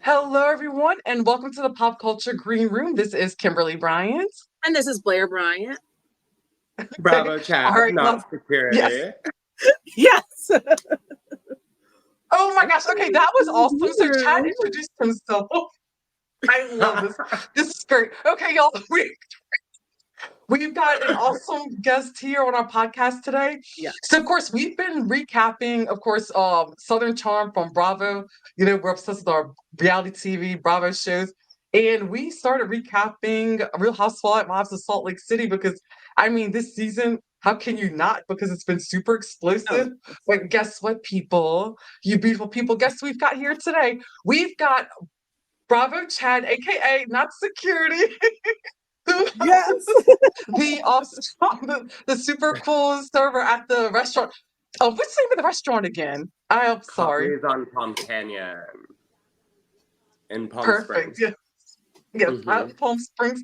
Hello, everyone, and welcome to the Pop Culture Green Room. This is Kimberly Bryant. And this is Blair Bryant. Bravo, All Chad, right, not yes. security. Yes. Oh my gosh. Okay, that was awesome. So Chad introduced himself. I love this. This is great. Okay, y'all. We've got an awesome guest here on our podcast today. Yeah. So, of course, we've been recapping, of course, Southern Charm from Bravo. You know, we're obsessed with our reality TV, Bravo shows. And we started recapping Real Housewives of Salt Lake City because, I mean, this season, how can you not? Because it's been super explosive. But guess what, people? You beautiful people, guess who we've got here today? We've got Bravo Chad, aka Not Security. Yes. The super cool server at the restaurant. Oh, what's the name of the restaurant again? I'm sorry. Coffee's on Palm Canyon in Palm Perfect. Springs. Yeah. Yes, Palm Springs,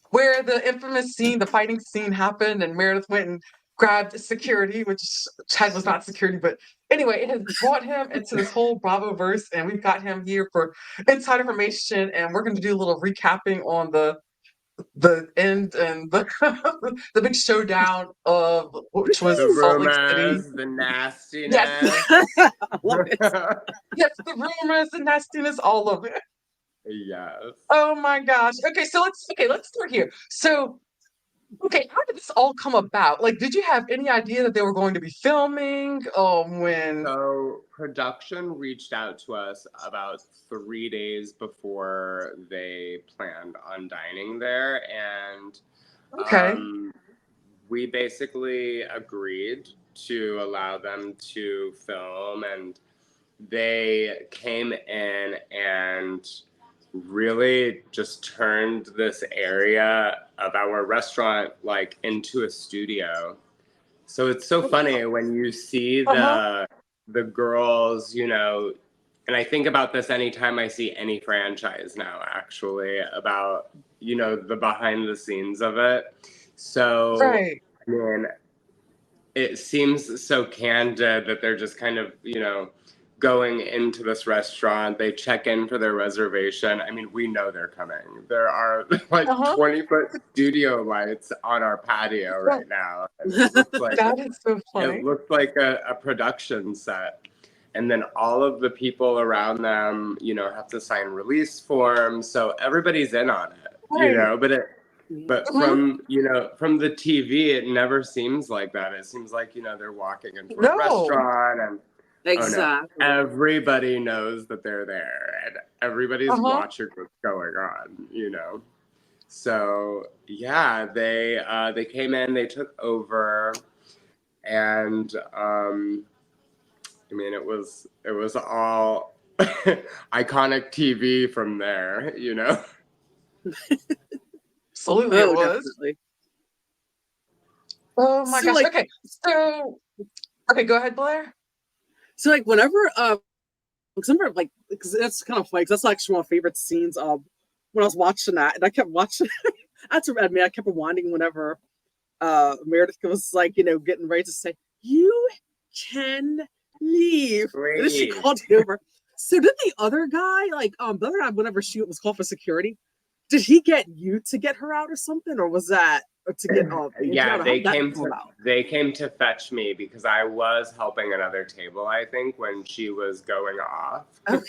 where the infamous scene, the fighting scene happened, and Meredith went and grabbed security, which Chad was not security, but anyway, it has brought him into this whole Bravo verse, and we've got him here for inside information, and we're going to do a little recapping on the end and the the big showdown of which was The Salt Lake City. rumors, the nastiness. Yes. Yes, the rumors, the nastiness, all of it. Yes. Oh my gosh. Let's start here. So, okay, how did this all come about? Like, did you have any idea that they were going to be filming? When So production reached out to us about 3 days before they planned on dining there, and okay. we basically agreed to allow them to film, and they came in and really just turned this area of our restaurant like into a studio. So it's so funny when you see Uh-huh. the girls, and I think about this anytime I see any franchise now, actually, about, the behind the scenes of it. So, Right. I mean, it seems so candid that they're just kind of, going into this restaurant. They check in for their reservation. I mean, we know they're coming. There are like Uh-huh. 20-foot studio lights on our patio right now. And That is so funny. it looked like a production set. And then all of the people around them, have to sign release forms. So everybody's in on it, Right. but Mhm. from the TV, it never seems like that. It seems like, they're walking into a No. restaurant and, oh no, Exactly. everybody knows that they're there and everybody's Uh-huh. watching what's going on. So yeah, they came in, they took over, and I mean, it was all iconic TV from there. Absolutely it was. Definitely. Oh my So, gosh. Okay. So, okay, go ahead, Blair. So like whenever because that's kind of funny because that's actually one of my favorite scenes when I was watching that, and I kept watching. I have to admit, I kept rewinding whenever Meredith was like, getting ready to say, "You can leave," and then she Great. called it over. So did the other guy, like the other guy, whenever she was called for security, did he get you to get her out or something, or was that to get Yeah, out? How did that come about? they came to fetch me because I was helping another table, I think, when she was going off. Okay.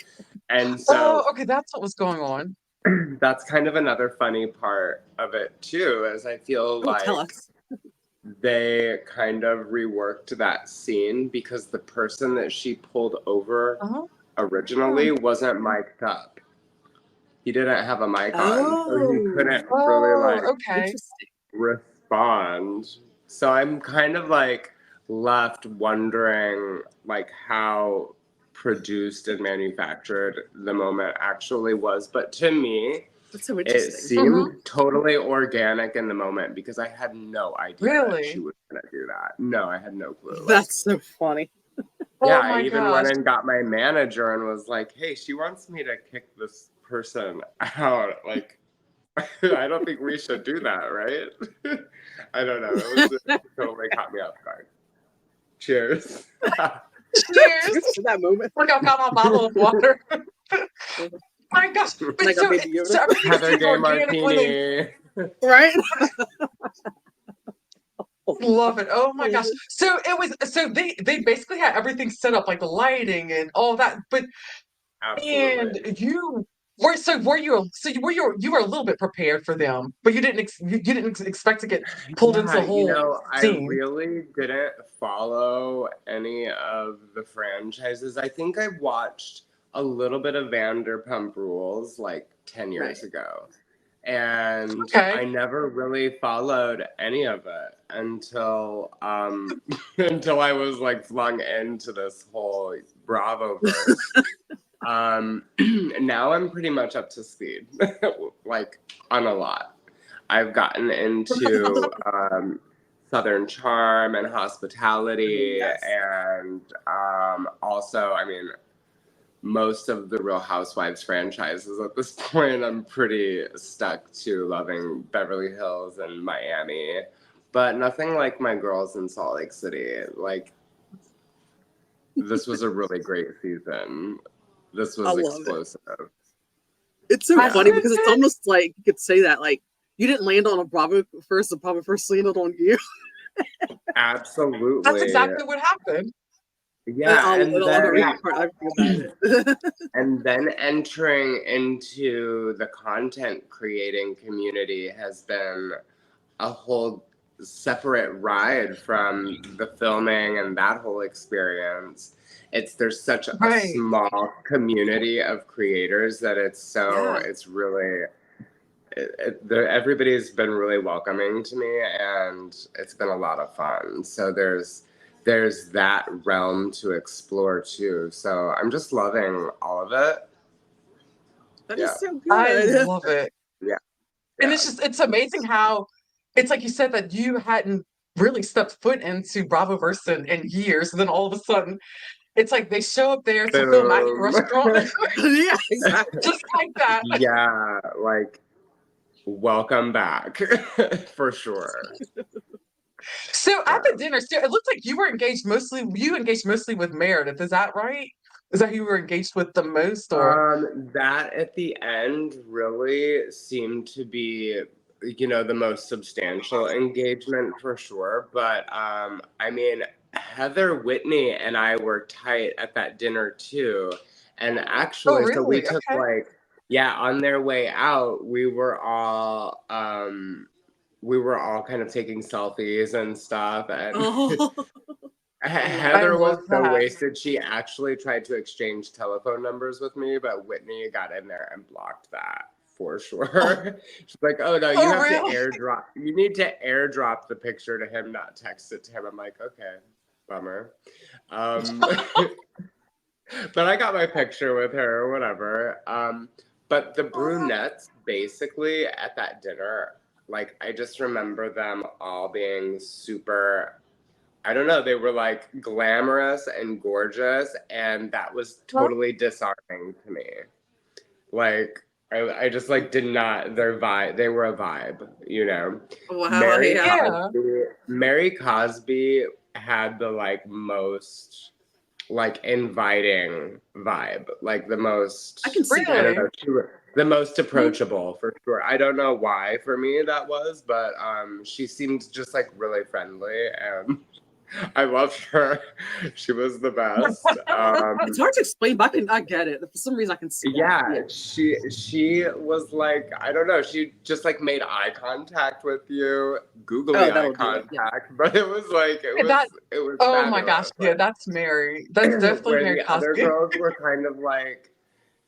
And so Oh, okay, that's what was going on. that's kind of another funny part of it too, is I feel Oh, tell like us. they kind of reworked that scene because the person that she pulled over Uh-huh. originally wasn't mic'd up. He didn't have a mic on, so he couldn't really Oh, like okay. Interesting. respond. So I'm kind of like left wondering like how produced and manufactured the moment actually was. But to me, That's so it interesting. Mhm. seemed totally organic in the moment because I had no idea that she Really? was gonna do that. No, I had no clue. That's so funny. Yeah, Oh I my even gosh. went and got my manager and was like, "Hey, she wants me to kick this person out. Like, I don't think we should do that, right?" I don't know. It totally caught me off guard. Cheers. Cheers. Cheers to that moment. Look, I've got my bottle of water. My gosh! But Like a so baby Yoda. so everything Heather seems Gay organic when they Martini. Right? love it. Oh I my love gosh! it. So it was so they basically had everything set up like the lighting and all that. But Absolutely. and you were you were a little bit prepared for them, but you didn't expect to get pulled into Yeah, the whole I scene. really didn't follow any of the franchises. I think I watched a little bit of Vanderpump Rules like 10 Right. years ago. And I Okay. never really followed any of it until until I was like flung into this whole Bravoverse. Now I'm pretty much up to speed, like on a lot. I've gotten into Southern Charm and Hospitality, Yes. and also, I mean, most of the Real Housewives franchises at this point. I'm pretty stuck to loving Beverly Hills and Miami, but nothing like my girls in Salt Lake City. Like, this was a really great season. This I was love it. explosive. It's so That's funny Yeah. so because it's good. almost like you could say that, like, you didn't land on a Bravo first, the Bravo first landed on you. That's Absolutely. exactly what happened. Yeah, And and I love the Yeah. then recap part. I feel that. and then entering into the content creating community has been a whole separate ride from the filming and that whole experience. There's such a Right. small community of creators that Yeah. it's really everybody's been really welcoming to me, and it's been a lot of fun. So there's that realm to explore too. So I'm just loving all of it. That is Yeah, so I good. love it. yeah, And yeah. it's amazing how it's like you said that you hadn't really stepped foot into Bravoverse in years, and then all of a sudden it's like they show up there to film at your Boom. restaurant Yeah, exactly. just like that. Yeah, like welcome back for sure. So at Yeah. the dinner, so it looked like you engaged mostly with Meredith, is that right? Is that who you were engaged with the most or That at the end really seemed to be, the most substantial engagement for sure. But I mean, Heather Whitney and I were tight at that dinner too. And oh actually, so we really? took Okay. yeah, on their way out, we were all kind of taking selfies and stuff. And Oh, I love I Heather it. was love so that. wasted, she actually tried to exchange telephone numbers with me, but Whitney got in there and blocked that for Oh, sure. She's like, oh no, oh really? you need to airdrop the picture to him, not text it to him. I'm like, okay, bummer. Um, but I got my picture with her or whatever. But the brunettes, basically, at that dinner, like, I just remember them all being super, I don't know, they were like glamorous and gorgeous, and that was Huh? totally disarming to me. Like, I just like did not, their vibe, they were a vibe. Wow, Mary yeah. Yeah. Cosby, Mary Cosby had the like most like inviting vibe, like the I can most, see I that. don't Really? know, the most Mhm. approachable for sure. I don't know why for me that was, but she seemed just like really friendly, and I loved her. She was the best. It's hard to explain, but I get it. For some reason, I can see that. Yeah. Yeah, she was like, I don't know, she just like made eye contact with you, Oh, googly eye that'll do it. Yeah. contact, but it was like That it was oh my gosh, fabulous. yeah, Like, that's Mary. That's definitely where Mary the other Cosby. girls were kind of like,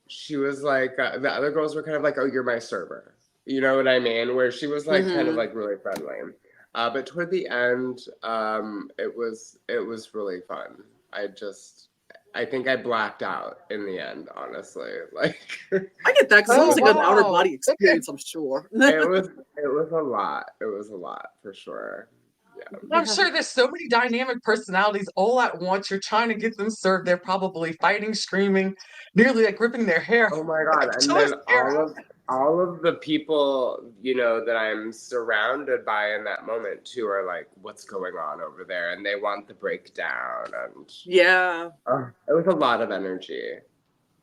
she was like, the other girls were kind of like, oh, you're my server. You know what I mean? Where she was like kind of Hmm. like really friendly. But toward the end, it was really fun. I think I blacked out in the end, honestly. Like, I get that because it's Oh almost like an it outer wow. body Okay. experience, I'm sure. was a lot. It was a lot for sure. Yeah. I'm Yeah. sure there's so many dynamic personalities all at once. You're trying to get them served. They're probably fighting, screaming, nearly like ripping their hair, Oh my god! each And other's then hair out. all of the people that I'm surrounded by in that moment too are like, "What's going on over there?" And they want the breakdown, and Yeah. it was a lot of energy.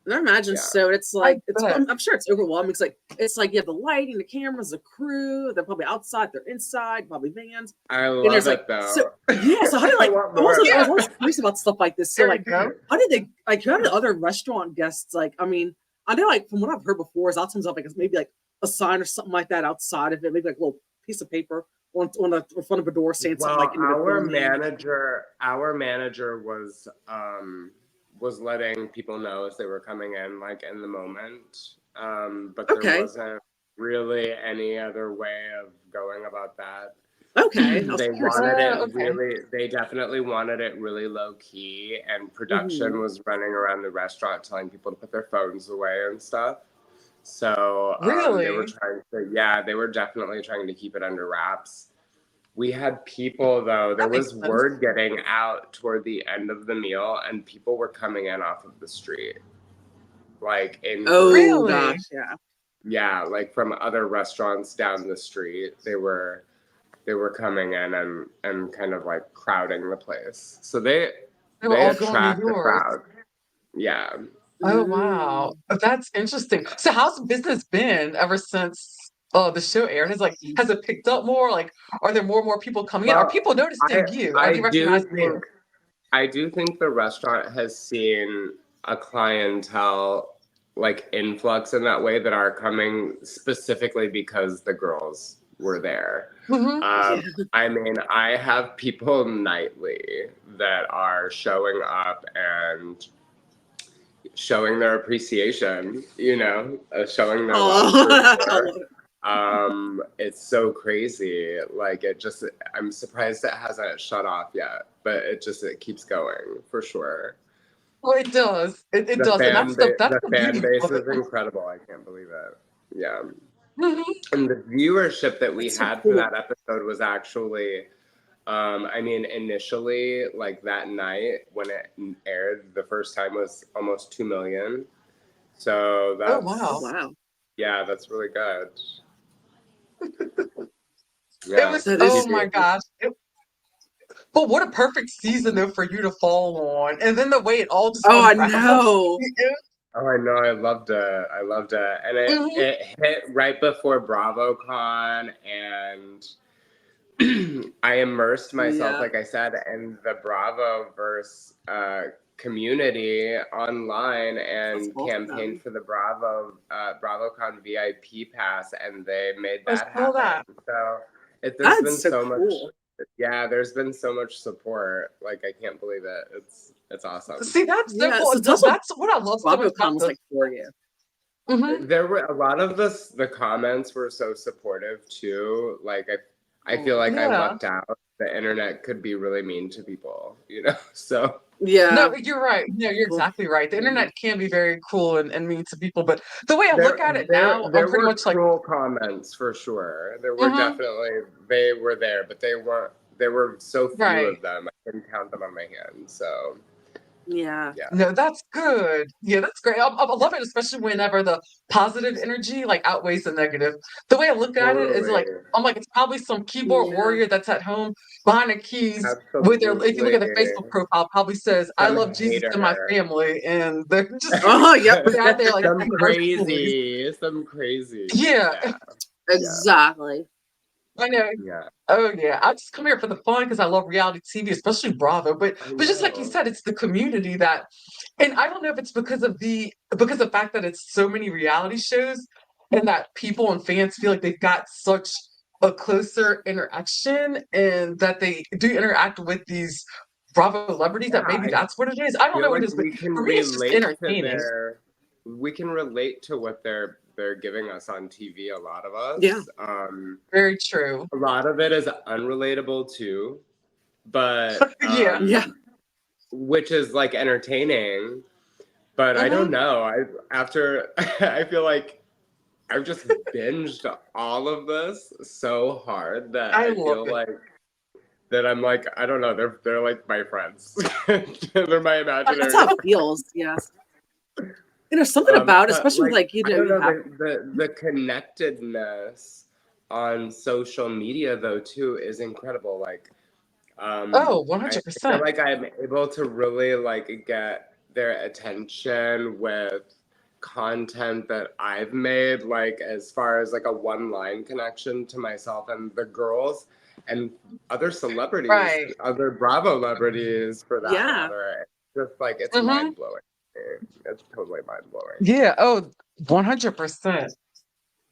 And I imagine Yeah. so. It's I like bet. I'm sure it's overwhelming. It's like you have the lighting, the cameras, the crew. They're probably outside. They're inside. Probably vans. I And love there's like it so though. yeah. So how did I like want more of I was that. always curious about stuff like this. So There you like go. how did other restaurant guests like? I know like from what I've heard before is a lot of times like it's maybe like a sign or something like that outside of it, maybe like a little piece of paper on the in front of a door saying something like Well, the full name. our manager was letting people know as they were coming in, like in the moment. But there Okay, wasn't really any other way of going about that. okay. I was They curious wanted about it that. Okay. really, they definitely wanted it really low key, and Hmm. production was running around the restaurant telling people to put their phones away and stuff. So they were Really? trying to, yeah, they were definitely trying to keep it under wraps. We had people though, there That makes was sense. word getting out toward the end of the meal, and people were coming in off of the street, like in Oh groups. Really? gosh, yeah. Yeah, like from other restaurants down the street. They were coming in and kind of like crowding the place. So they They were they all going to attract a yours. crowd. Yeah. Oh, wow. Mm. That's interesting. So how's business been ever since the show aired? Has it picked up more? Like, are there more and more people coming in? Are Well, people I noticing you? Are I they do recognizing you? think I do think the restaurant has seen a clientele like influx in that way that are coming specifically because the girls were there. Hmm. Yeah. I mean, I have people nightly that are showing up and showing their appreciation, showing their love for Oh, I sure. love it. It's so crazy. Like I'm surprised it hasn't shut off yet, but it keeps going for sure. Well, it does. It does, and that's The the fan beauty base of it. is incredible. I can't believe it. Yeah. Mhm. And the viewership that we That's so had for cool. that episode was actually, I mean, initially, like that night when it aired the first time was almost 2 million. So Oh, Oh wow. wow, yeah, that's really good. It Yeah. was. that Oh is my TV. cool. gosh. But what a perfect season though for you to fall on, and then the way it all just Oh, I unraveled. know. Oh, I know. I loved it. I loved it. And Mhm. it hit right before BravoCon, and I immersed myself, Yeah, like I said, in the Bravoverse community online that's and campaigned awesome. for the BravoCon VIP pass, and they made I that saw happen. that. So there's That's been so so much, cool. yeah, there's been so much support. Like I can't believe it. It's awesome. See, that's so Yeah, cool. so tell us what That's what I love so much BravoCon about was the. like for you. Mhm. There were a lot of the comments were so supportive too. Like I feel Oh, like I Yeah. lucked out. The internet could be really mean to people. So yeah, No, you're right. No, you're cool. exactly right. The Mhm. internet can be very cruel and mean to people, but the way I look there at it there now, I'm there pretty were much like, cruel comments for sure. There were mhm, definitely they were there, but they weren't. There were so few right. of them. I couldn't count them on my hand. So Yeah, yeah, No, that's good. Yeah, that's great. I love it, especially whenever the positive energy like outweighs the negative. The way I look at it is totally, like I'm like it's probably some keyboard yeah. warrior that's at home behind the keys with their. If you look absolutely. at the Facebook profile, probably says "I Some love Jesus and my hater. family," and they're just Oh, yep. put out there like personally. Some crazy. Yeah, Yeah, yeah, Exactly. I know. yeah. Oh yeah, I just come here for the fun because I love reality TV, especially Bravo. I But just like you know. said, it's the community that, and I don't know if it's because of the fact that it's so many reality shows, and that people and fans feel like they've got such a closer interaction, and that they do interact with these Bravo celebrities. Yeah, That maybe I that's what it is. I don't know feel what it like is, but for me, it's just entertaining. we can relate to what they're giving us on TV. A lot of Yeah. us. Very true. A lot of it is unrelatable too, but Yeah. Yeah. which is like entertaining. But I Hmm. don't know. I feel like I've just binged all of this so hard that I I love feel it. like that I'm like, I don't know, they're like my friends. They're my That's imaginary how it friends. feels. Yes. There's something about it, But especially with like like, I don't you know have the connectedness on social media though too is incredible. Like Oh, I feel 100%. like I'm able to really like get their attention with content that I've made, like as far as like a one-line connection to myself and the girls and other celebrities, Right. other Bravo celebrities for that Yeah. matter. It's just like it's Mm-hmm. mind-blowing. It's totally mind-blowing. Yeah. Oh, 100%.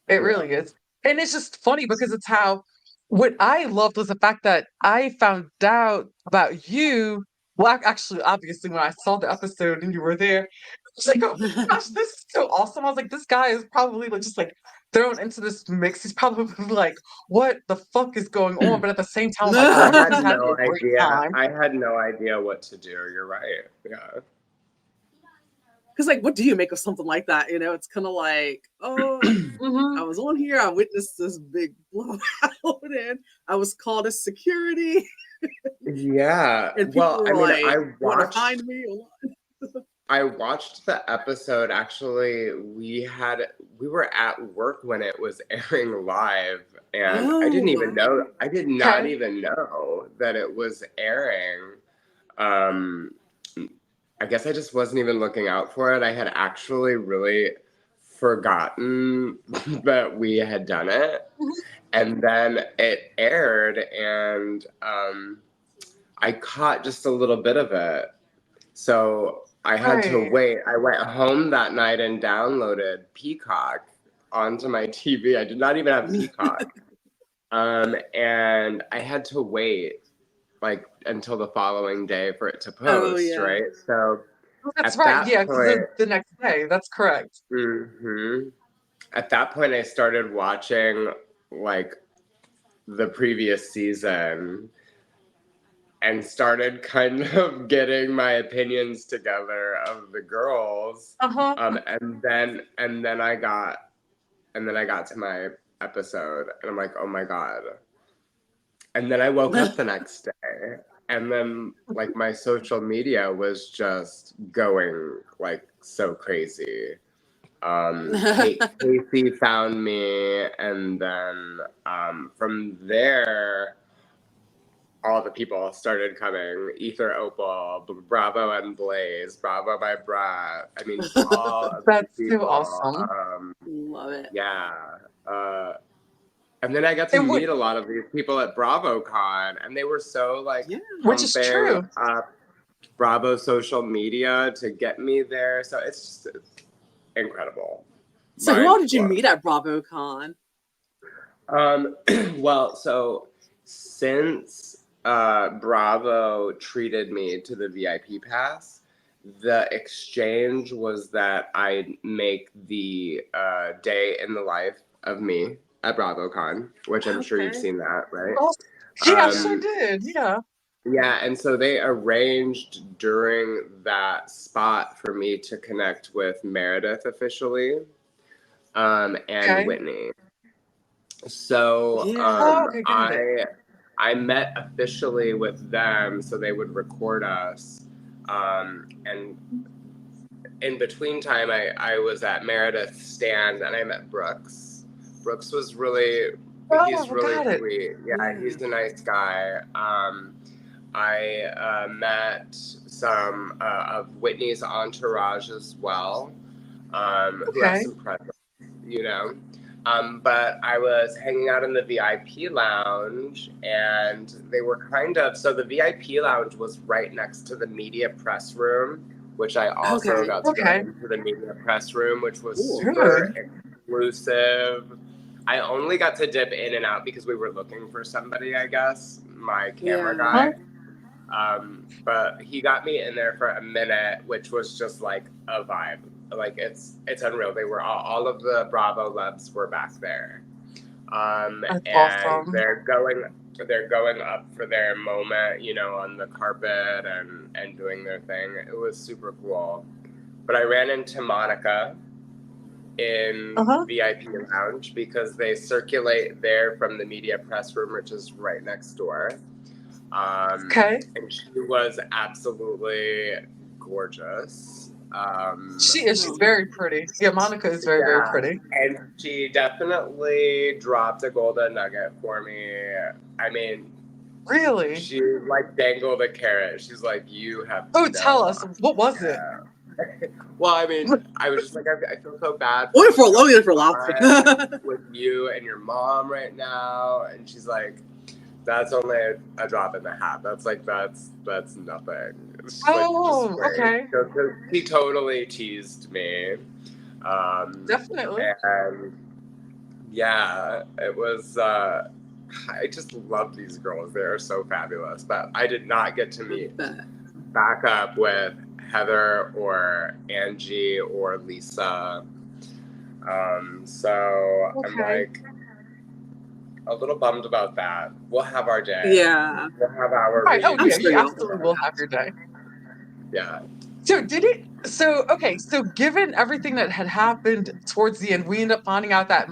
It Yeah. really is. And it's just funny because it's how what I loved was the fact that I found out about you. Well, actually, obviously, when I saw the episode and you were there, I was like, oh my gosh, this is so awesome. I was like, this guy is probably like, just like thrown into this mix. He's probably like, what the fuck is going on? But at the same time, I'm like, oh I my God, had he's having no a great idea. time. I had no idea what to do. You're right. Yeah. Because, like, what do you make of something like that? You know, it's kind of like, oh, I Hmm. was on here, I witnessed this big blowout, and I was called as security, Yeah. and people Well, I were mean, like, want to find me? I watched the episode. Actually, we were at work when it was airing live, and I Oh, didn't even wow. know. I did not Okay. even know that it was airing. Um, I guess I just wasn't even looking out for it. I had actually really forgotten that we had done it, Mhm. and then it aired, and I caught just a little bit of it. So I had to Right. wait. I went home that night and downloaded Peacock onto my TV. I did not even have Peacock. And I had to wait like until the following day for it to Oh, post, yeah. right? So Oh, that's at right. that Yeah, because point, the next day. That's correct. mhm, at that point, I started watching like the previous season and started kind of getting my opinions together of the girls. Uh-huh. And then I got to my episode and I'm like, oh my God. And then I woke up the next day and then like my social media was just going like so crazy. Casey found me, and then from there all the people started coming. Ether Opal, Bravo and Blaze, Bravo by Brad. I mean, all of these That's so people. awesome. Love it. Yeah. Uh, and then I got to And what meet a lot of these people at BravoCon, and they were so like Yeah. which is pumping true. up Bravo social media to get me there. So it's incredible. So who all Mind did you blown. meet at BravoCon? Um, well, so since Bravo treated me to the VIP pass, the exchange was that I make the day in the life of me at BravoCon, which I'm sure you've Okay. seen that, right? Oh, yeah, I Yeah. sure Um, did. Yeah. yeah, and so they arranged during that spot for me to connect with Meredith officially, and Okay. Whitney. So Yeah. Oh, okay, got it. I met officially with them, so they would record us. And in between time, I was at Meredith's stand and I met Brooks. Brooks was he's Oh, really got it. sweet. Yeah, Yeah. he's a nice guy. I met some of Whitney's entourage as well, who have Okay. some presence, you know. But I was hanging out in the VIP lounge, and they were so the VIP lounge was right next to the media press room, which I also Okay. got to go Okay. into the media press room, which was Cool. super Good. exclusive. I only got to dip in and out because we were looking for somebody, I guess, my camera Yeah. Huh? guy. But he got me in there for a minute, which was just like a vibe. Like it's unreal. They were all of the Bravo loves were back there, That's and awesome. they're going up for their moment, on the carpet and doing their thing. It was super cool. But I ran into Monica in Uh-huh. VIP lounge because they circulate there from the media press room, which is right next door. Okay. And she was absolutely gorgeous. She is. She's Oh. very pretty. Yeah, Monica is very, very Yeah, pretty. and she definitely dropped a golden nugget for me. I mean, Really? she like dangled a carrot. She's like, "You have Oh, tell no us. What was it? idea." Well, I mean, I was just like, I feel so bad Only what's for going only for laughing. on with you and your mom right now. And she's like, that's only a drop in the hat. That's nothing. It's just like, just Oh, wait. okay. So he totally teased me. Definitely. And yeah, it was, I just love these girls. They are so fabulous. But I did not get to meet back up with Heather or Angie or Lisa. So I'm Okay. like a little bummed about that. We'll have our day. Yeah. We'll have our Right. Oh, I'm yeah, sure reunion. you you'll. absolutely will have your day. Yeah. So okay, so given everything that had happened towards the end, we ended up finding out that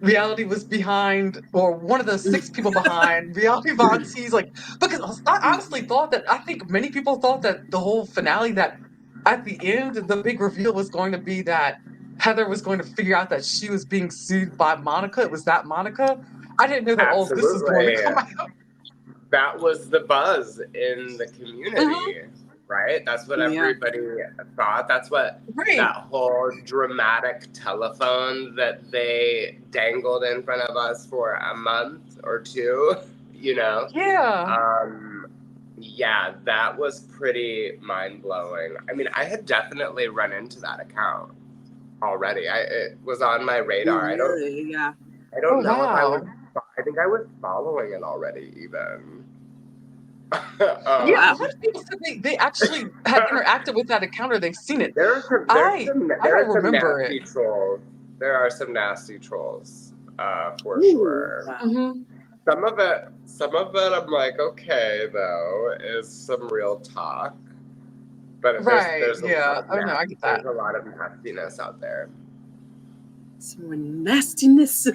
reality was behind, or one of the 6 people behind reality Von T's, like, because I honestly thought that, I think many people thought that the whole finale, that at the end, the big reveal was going to be that Heather was going to figure out that she was being sued by Monica. It was that Monica. I didn't know that all of this was going to Absolutely. come out. That was the buzz in the Mhm. community, right? That's what Yeah. everybody thought. That's what Right. that whole dramatic telephone that they dangled in front of us for a month or two, you know? Yeah. Yeah, that was pretty mind blowing. I mean, I had definitely run into that account already. It was on my radar. Really? Yeah. I Oh, don't know if I was. wow. I think I was following it already, even. Yeah, a Wow. lot of people said they actually had interacted with that account, or they've seen it. There's some I there don't are some remember it. nasty trolls. There are some nasty trolls, for Ooh. sure. Wow. Mhm. Some of it, I'm like, okay, though, is some real talk. But Right, there's a lot yeah. of Oh, no, I get that. there's a lot of nastiness out there. Some more nastiness.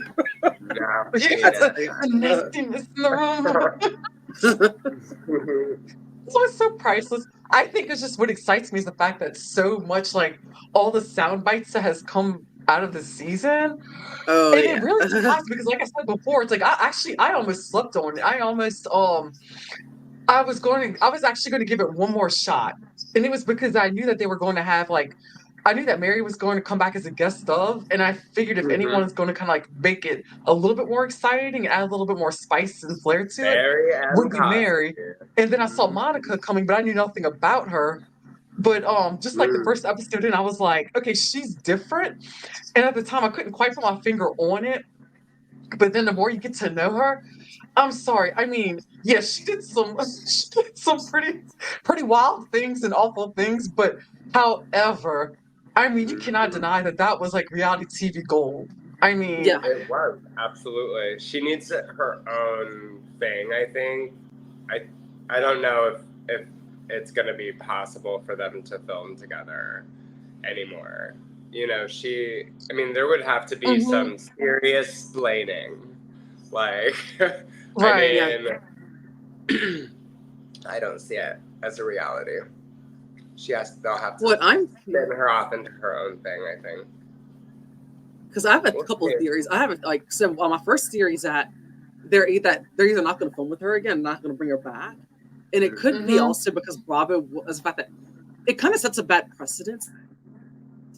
Yes, Nastiness. the nastiness in the room. It's always so priceless. I think it's just what excites me is the fact that so much, like, all the sound bites that has come out of the season, Oh and it yeah. really surprised me because, like I said before, it's like, I almost slept on it. I was actually going to give it one more shot. And it was because I knew that they were going to have, like, I knew that Mary was going to come back as a guest of, and I figured if anyone Mhm. is going to kind of like make it a little bit more exciting and add a little bit more spice and flair to it, Mary and would be Cosby. Mary. And then I saw Mhm. Monica coming, but I knew nothing about her. But just like the Mm. first episode in, I was like, okay, she's different. And at the time, I couldn't quite put my finger on it. But then the more you get to know her, I'm sorry. I mean, yeah, she did some she did some pretty wild things and awful things, but however, I mean, you cannot Mhm. deny that that was like reality TV gold. I mean, Yeah. It was absolutely. She needs her own thing. I think. I I don't know if it's going to be possible for them to film together anymore. You know, I mean, there would have to be mhm, some serious splaining. Like, I right. Yeah. mean, I don't see it as a reality. They'll have to What I'm spin her off into her own thing, I think. because I have a We'll couple of see. theories. I have like so on my first theory is that they're either not going to film with her again, not going to bring her back, and it could be Mhm, also because Bravo was the fact that it kind of sets a bad precedent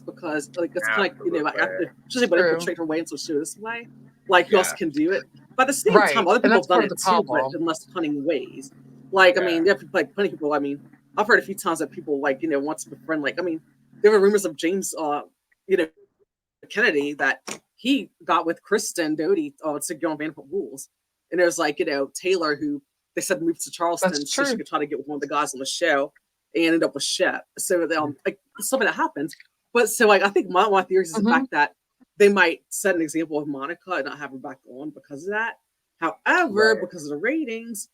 because like it's kind of like like Absolutely. especially when they true. portray her way into a show this way, like who else Yeah. can do it? But at the same time, Right. other And people that's have done part of it the too, but problem. in less cunning ways. Like I Yeah. mean, yeah, like plenty of people. I mean, I've heard a few times that people like want to befriend. Like I mean, there were rumors of James, you know, Kennedy that he got with Kristen Doty to go on Vanderpump Rules, and there's like Taylor who they said moved to That's Charleston so she true. could try to get with one of the guys on the show, and ended up with Shep. So like something that happens. But so like I think my theory is the Mhm, fact that they might set an example of Monica and not have her back on because of that. However, Right. because of the ratings,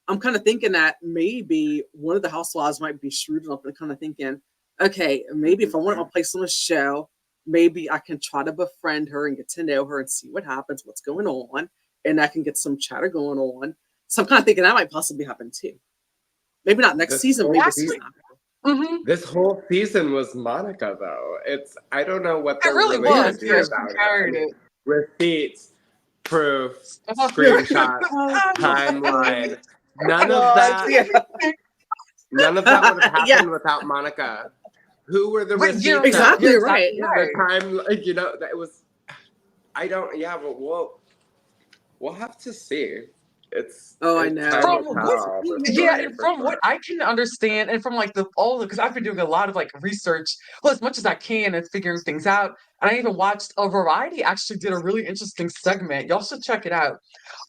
I'm kind of thinking that maybe one of the housewives might be shrewd enough and kind of thinking, okay, maybe if I want my place on the show, maybe I can try to befriend her and get to know her and see what happens, what's going on, and I can get some chatter going on. So I'm kind of thinking that might possibly happen too. Maybe not next This season, whole maybe the actually, season after. mhm. This whole season was Monica, though. I don't know what It they're really really Yeah, gonna was. do Yeah, true. she about it. I carried mean, it. receipts, proof, Uh-huh. screenshots, timeline. None of God, that. yeah, None of that would have yeah, happened without Monica. Who were the But receipts Exactly you're at? right. exactly Yeah. The right. time, you know, that it was. I don't. Yeah, but we'll have to see. Oh, I Time know. From will what, tell for yeah, sure. and For from what sure. I can understand, and from like because I've been doing a lot of like research, well, as much as I can, and figuring things out. And I even watched a Variety actually did a really interesting segment. Y'all should check it out.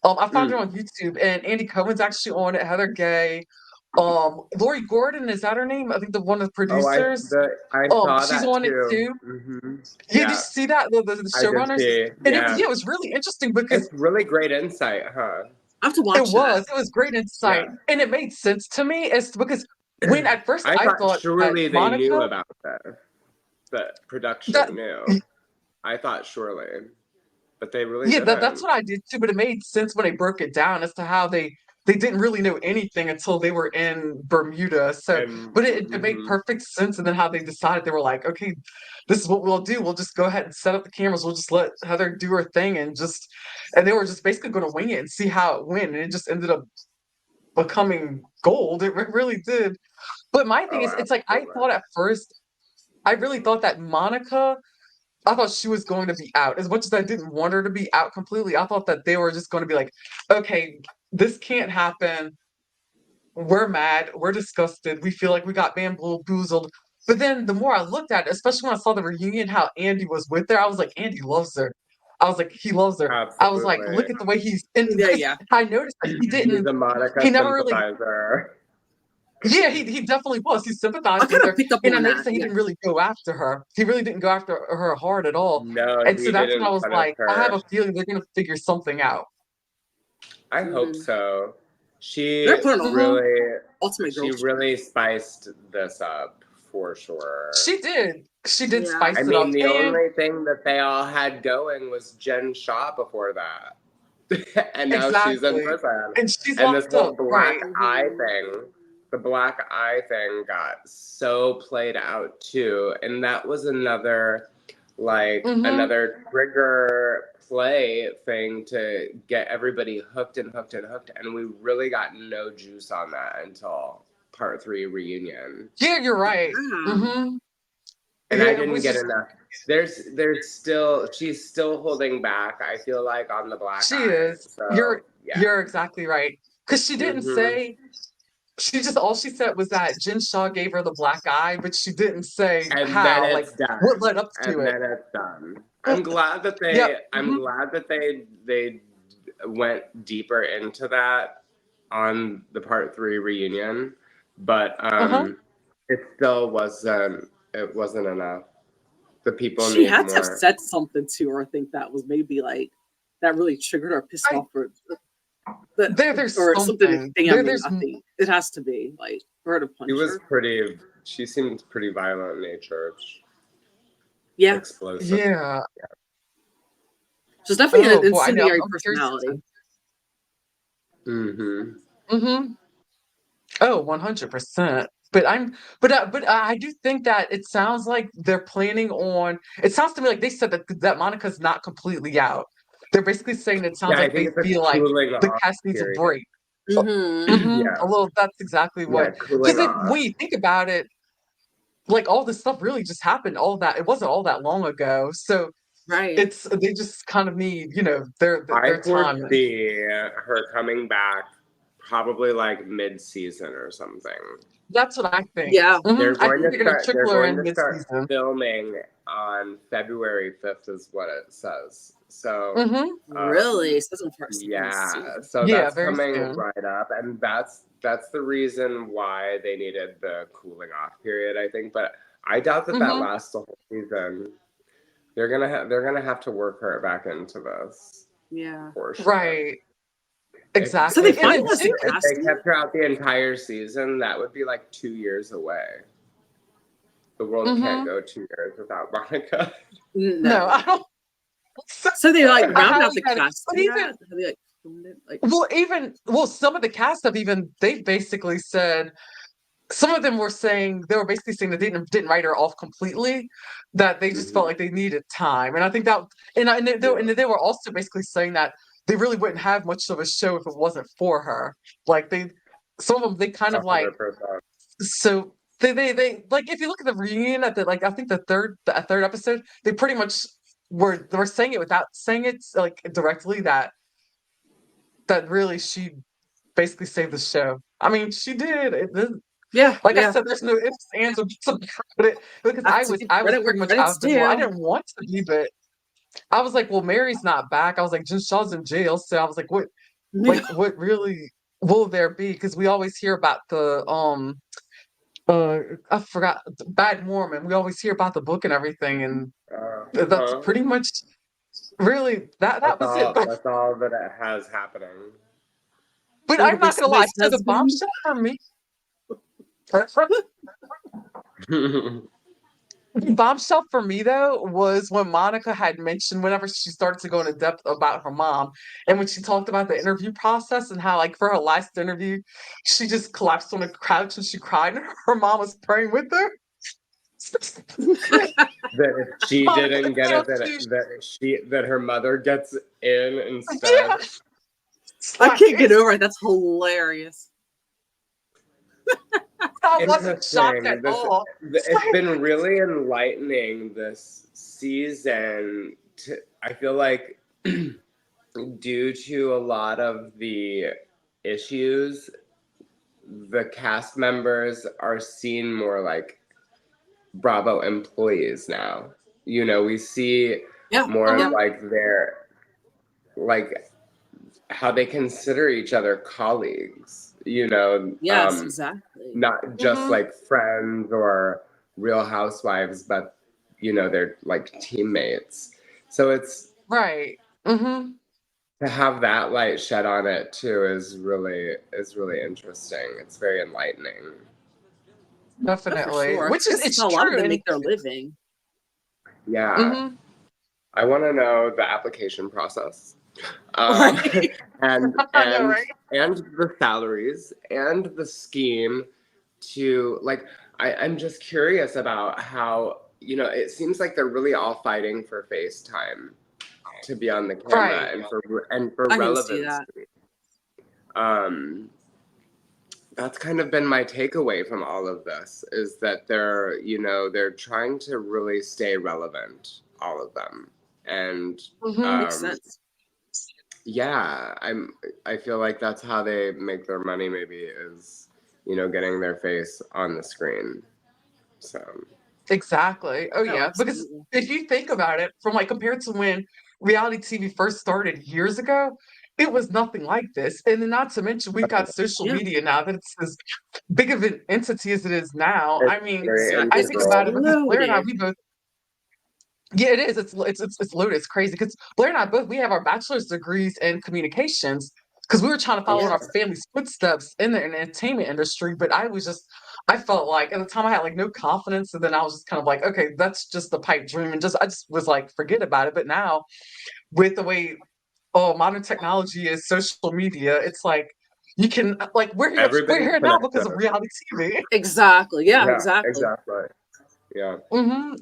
I found it Mm. on YouTube, and Andy Cohen's actually on it. Heather Gay, Lori Gordon, is that her name? I think the one of the Oh, producers. I saw She's that on it too. too. Yeah, did you Yeah, see that the I did showrunners? see. And it was, Yeah, yeah, it was really interesting because it's really great insight, huh? I have to it watch that. was. It was great insight, Yeah. and it made sense to me. It's because when at first I I thought thought that surely they knew Monica, about that. The that production knew. I thought surely, but they really yeah, that's didn't. what I did too. But it made sense when they broke it down as to how they didn't really know anything until they were in Bermuda. So, And but it made perfect sense. And then how they decided they were like, okay, this is what we'll do. We'll just go ahead and set up the cameras. We'll just let Heather do her thing and they were just basically going to wing it and see how it went. And it just ended up becoming gold. It really did. But my thing oh, is, it's like I absolutely. thought at first, I really thought that Monica, I thought she was going to be out. As much as I didn't want her to be out completely, I thought that they were just going to be like, okay, this can't happen. We're mad. We're disgusted. We feel like we got bamboozled. But then the more I looked at it, especially when I saw the reunion, how Andy was with her, I was like, Andy loves her. I was like, he loves her. I was like, Absolutely. look at the way he's, and Yeah, because yeah. I noticed that He's a he Monica never really, sympathizer. yeah, he definitely was. He I sympathized with kind of her. picked up And I on noticed that. that he Yeah. didn't really go after her. He really didn't go after her hard at all. No, And so he that's when I didn't was punish like, I have her. a feeling they're gonna figure something out. I hope Mm. so. They're putting on Hmm. Ultimate She Girls Trip. really spiced this up for sure. She did. She did Yeah. I spice it mean, up. the And only thing that they all had going was Jen Shaw before that. And now she's in exactly. prison. And she's And this locked whole up, black right. eye Mhm. thing, the black eye thing got so played out too. And that was Hmm. another trigger play thing to get everybody hooked and hooked and hooked. And we really got no juice on that until part 3 reunion. Yeah, you're right. Yeah. Hmm. And I Yeah, it didn't was get just enough. She's still holding back, I feel like, on the black she eye. is. So yeah. You're exactly right. Because she didn't Hmm. say she just all she said was that Jen Shaw gave her the black eye, but she didn't say And then how, like it's what done. led up to And it. then it's done. Mm, yep. I'm Hmm. glad that they went deeper into that on the part 3 reunion, but Uh-huh. it wasn't enough. The people She need had to have more. said something to her. I think that was maybe like that really triggered her, pissed I off her. That there's or something. something. Damning. There's I think it has to be like for her to punch her. She seemed pretty violent in nature, Yeah. explosive. yeah. She's definitely an Oh boy, I know. incendiary I'm curious. personality. Mm-hmm. Mm-hmm. Oh, 100%. But I do think that it sounds like they're planning on. It sounds to me like they said that Monica's not completely out. They're basically saying it sounds Yeah, I like think they it's a feel like cooling the off cast needs a period. break. Mm-hmm. A Yeah, little. That's exactly yeah, what. cooling Because off. when you think about it, like all this stuff really just happened. All that it wasn't all that long ago. So Right. it's they just kind of need I their time. foresee her coming back probably like mid-season or something. That's what I think. Yeah. I think they're gonna They're trickle her going in to start mid-season. filming on February 5th is what it says. So, Hmm. Really? um, So that's for second yeah, season. so Yeah, that's very coming soon. right up, and that's the reason why they needed the cooling off period, I think. But I doubt that Hmm. lasts the whole season. They're gonna have to work her back into this Yeah. for sure. Right. If So they Exactly. And then finalized the too, if they casting? kept her out the entire season, that would be like 2 years away. The world can't hmm go 2 years without Monica. no, No. I don't. So, So they like I rounded out highly the doubt it. But casting even yet? Have they like filmed it? Like some of the cast have even they basically said some of them were saying they were basically saying that they didn't write her off completely, that they just felt Hmm. like they needed time. And I think that and Yeah, they were also basically saying that they really wouldn't have much of a show if it wasn't for her. Like they some of them they kind of like 100%. so they like if you look at the reunion at the like I think the third episode, they pretty much were saying it without saying it like directly that really she basically saved the show. I mean, she did. Yeah, Like I yeah. said, there's no ifs, ands, or buts about it because I have to give I was credit where pretty much out credit's of it. Well, I due. didn't want to be, but I was like, well, Mary's not back. I was like, Jen Shaw's in jail, so I was Yeah. what really will there be? Because we always hear about the uh I forgot Bad Mormon. We always hear about the book and everything, and that's Uh-huh. pretty much really that That's was it. all. That's all that it has happening. But Or to I'm be not gonna lie. somebody's So the husband. bombshell for me, the bombshell for me though was when Monica had mentioned whenever she started to go into depth about her mom, and when she talked about the interview process and how like for her last interview, she just collapsed on a couch and she cried, and her mom was praying with her. That if she Monica, didn't get little it, that huge. that her mother gets in Yeah, instead. it's I like can't get over it. That's hilarious. I wasn't shocked at Interesting. all. It's It's like, been really enlightening this season. I feel like due to a lot of the issues, the cast members are seen more like Bravo employees now. We see Yeah, more of yeah. mhm, like their like how they consider each other colleagues, Yes, exactly. not just mhm, like friends or real housewives, but they're like teammates. So it's right. Mhm. to have that light shed on it too is really interesting. It's very enlightening. Oh, for Definitely. sure. Which I is guess it's it's how a lot of true them and make their living. Yeah, mhm. I want to know the application process, um, Right. and I know, and right? and the salaries and the scheme to like. I'm just curious about how it seems like they're really all fighting for FaceTime to be on the camera Right. and for I can see relevancy. that. Um, that's kind of been my takeaway from all of this is that they're trying to really stay relevant, all of them, and Mhm. Makes um, sense. yeah, I feel like that's how they make their money. Maybe is getting their face on the screen. So Exactly. Oh Oh, yeah. Because absolutely. if you think about it, from like compared to when reality TV first started years ago, it was nothing like this. And then not to mention we've got social Yeah, media now that it's as big of an entity as it is now. it's I mean, very exactly. I It's think about it because Blair and I, exploded. we both yeah, it is. It's loaded. It's crazy because Blair and I both we have our bachelor's degrees in communications because we were trying to follow in yeah, our family's footsteps in the entertainment industry. But I felt like at the time I had like no confidence, and then I was just kind of like, okay, that's just the pipe dream, and just I just was like, forget about it. But now with the way modern technology is, social media, it's like you can like we're everybody's here now because of connected. reality TV. Exactly. Yeah, Yeah, exactly. exactly. Yeah. Hmm.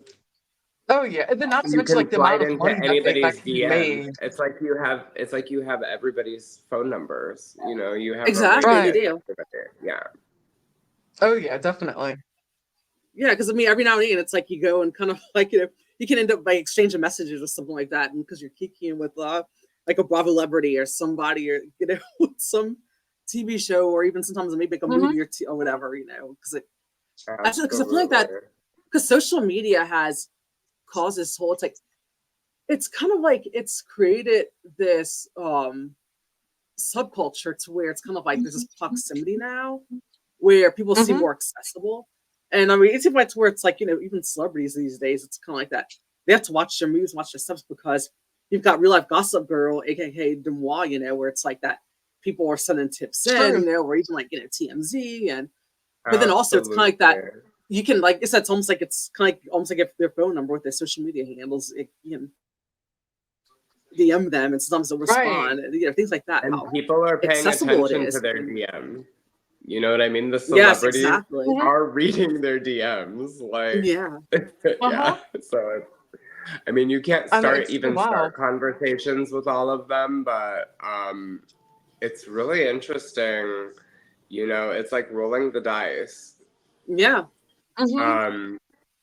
Oh yeah, and then not to You mention like can the slide amount of into money that anybody's can be DM. made. It's like you have everybody's phone numbers. You have Exactly. You related Right. do. everybody. Yeah. Oh yeah, definitely. Yeah, because I mean, every now and again, it's like you go and kind of like you can end up by exchanging messages or something like that, and because you're kikiing with like a Bravo celebrity or somebody or some TV show or even sometimes maybe like a Mhm, movie or whatever, because actually because I feel like that Absolutely. because social media has caused this whole it's kind of like it's created this subculture to where it's kind of like there's this proximity now where people seem mhm. more accessible. And I mean, it's even to where it's like, even celebrities these days, it's kind of like that. They have to watch their movies, watch their stuff because you've got real life gossip girl, aka Demois, where it's like that people are sending tips in, True. or even like, TMZ. But then also it's kind of like that. Absolutely. You can like, it's almost like it's kind of like almost like if their phone number with their social media handles, you can DM them and sometimes they'll Right. respond, things like that. And How people are paying accessible it attention to is. their DM. You know what I mean? The Yes, celebrities exactly. Mhm. are reading their DMs. Like, Yeah. yeah. Uh-huh. So, I mean, you can't I know start it's so even wild. start conversations with all of them, but it's really interesting. It's like rolling the dice. Yeah.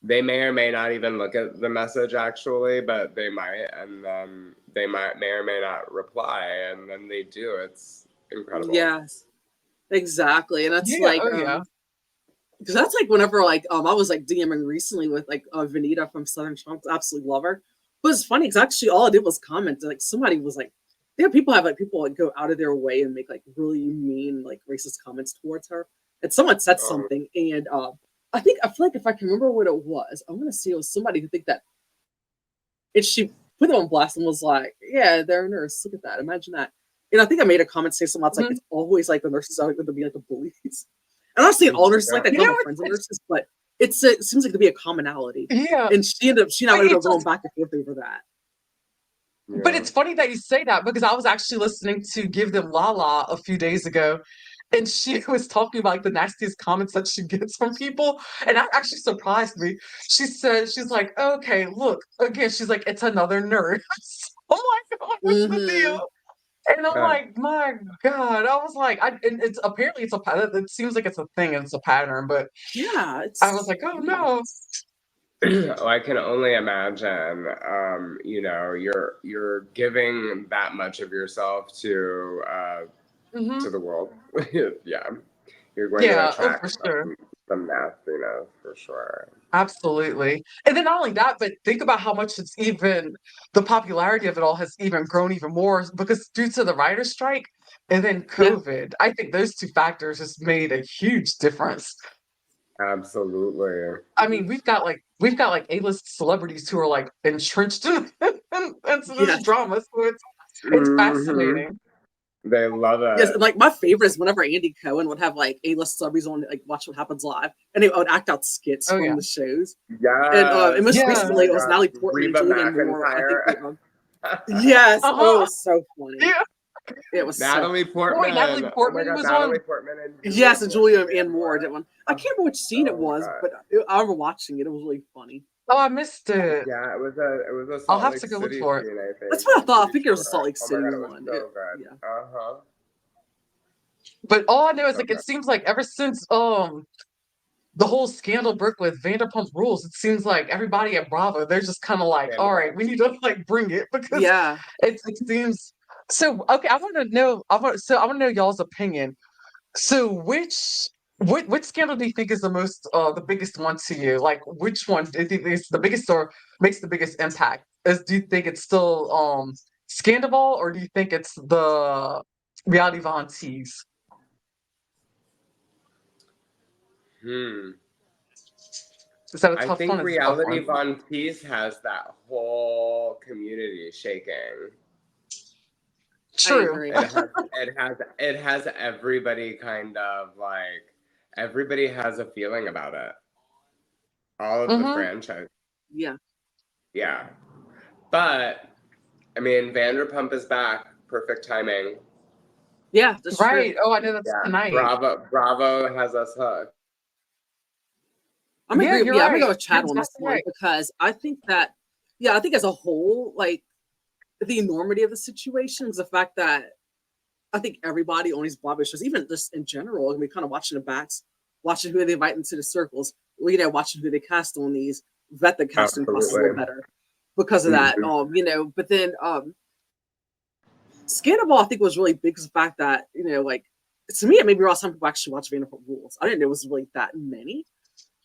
They may or may not even look at the message actually, but they might, and then they may or may not reply, and then they do. It's incredible. Yes, exactly. And that's Yeah, like, oh yeah. because that's like whenever like I was like DMing recently with like Vanita from Southern Charm, absolutely love her. But it's funny because actually all I did was comment. Like somebody was like, there people like go out of their way and make like really mean like racist comments towards her. And someone said something, and I feel like if I can remember what it was, I'm gonna say it was somebody who think that, and she put it on blast and was like, "Yeah, they're a nurse. Look at that. Imagine that." And I think I made a comment saying something else like, "It's always like the nurses are going to be like the bullies." And I'm not saying all nurses like that. My friends are nurses, but it seems like to be a commonality. Yeah. And she and I ended up going back and forth over that. Yeah. But it's funny that you say that because I was actually listening to Give Them Lala a few days ago, and she was talking about like the nastiest comments that she gets from people, and that actually surprised me. She said, she's like, okay, look, again, she's like, it's another nurse. Oh my God, what's the deal? And I'm like, my God. I was like, and it's apparently it's a pattern. It seems like it's a thing and it's a pattern, but yeah, I was like, oh no. Oh, I can only imagine. You know, you're giving that much of yourself to the world. Yeah, you're going to attract for sure. some nastiness for sure. Absolutely. And then not only that, but think about how much it's even the popularity of it all has even grown even more because due to the writer's strike and then COVID, I think those two factors just made a huge difference. Absolutely. I mean, we've got like A-list celebrities who are like entrenched into this drama, so it's fascinating. They love it. Yes, and like my favorite is whenever Andy Cohen would have like A-list celebrities on like Watch What Happens Live, and they would act out skits from the shows. Yeah, and most recently it was Natalie Portman and Julianne Moore. I think yes, it was so funny. Yeah. It was Natalie Portman. Wait, Natalie Portman was Natalie on. Portman and yes, and Julianne Moore did one. I can't remember which scene it was, but I remember watching it. It was really funny. Oh, I missed it. Yeah, it was a I'll Salt have Lake to go look City for it. scene, I think. That's what I thought. I figured it was a Sure. Salt Lake City Oh my God, it was one. so good. Yeah. But all I know is like it seems like ever since the whole scandal broke with Vanderpump Rules, it seems like everybody at Bravo, they're just kind of like, all right, we need to like bring it because it seems so. Okay, I want to know. I want to know y'all's opinion. So which scandal do you think is the biggest one to you? Like which one do you think is the biggest or makes the biggest impact? Do you think it's still Scandival or do you think it's the Reality Von Tease? Is that a tough I one? think Reality Von Tease has that whole community shaking. True. It has everybody kind of like everybody has a feeling about it. All of the franchise. Yeah. Yeah. But I mean Vanderpump is back. Perfect timing. Yeah, that's right. True. Oh, I know that's tonight. Bravo has us hooked. I'm Right. I'm gonna go with Chad on this one because I think that I think as a whole, like the enormity of the situation is the fact that I think everybody on these Bravo shows, even just in general, and we kind of watching the backs, watching who they invite into the circles, watching who they cast on these, vet the casting process a little better because of that. But then Scandal, I think, was really big because the fact that, like, to me, it made me realize some people actually watch Vanderpump Rules. I didn't know it was really that many.